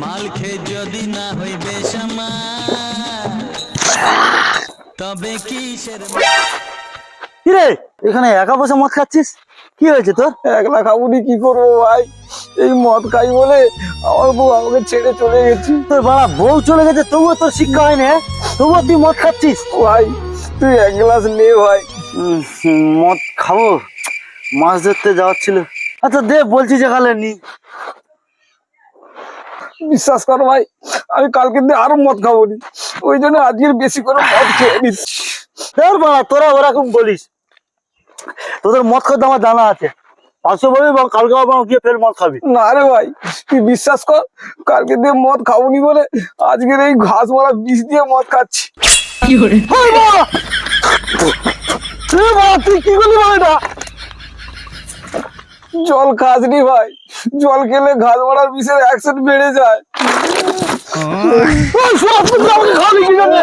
মাল খেয়ে যদি না হইবে সমান তবে কিসের কিরে এখানে একা বসে মদ খাচ্ছিস? কি হয়েছে তোর? একলা খাবুনি কি করবো ভাই, এই মদ খাই বলে আমার বউ আমাকে ছেড়ে চলে গেছি। তোর বাবা বউ চলে গেছে তবুও তোর শিক্ষা হয়নি, তবুও তুই মদ খাচ্ছিস? ভাই তুই এক গ্লাস নে ভাই। মদ খাবো? মাছ ধরতে যাওয়ার ছিল। আচ্ছা দে, বলছি যে কালে নি। বিশ্বাস কর ভাই, আমি কালকে দিয়ে আরো মদ খাবো নি, ওই জন্য আজকের বেশি করে মদ খেয়ে নিচ্ছি। তোর বাবা তোরা ওরকম বলিস, তোদের মদ খাওয়ার আমার জানা আছে। পাঁচশো বলবি এবং কালকে আবার গিয়ে ফের মদ খাবি। না রে ভাই, তুই বিশ্বাস কর, কালকে দিয়ে মদ খাবনি বলে আজকের এই ঘাস মারা বিষ দিয়ে মদ খাচ্ছি। তুই কি করলি ভাইটা? জল খাসনি ভাই, জল খেলে ঘাস মারার বিষের অ্যাকশন বেড়ে যায়। খাওয়াবি কি জন্য?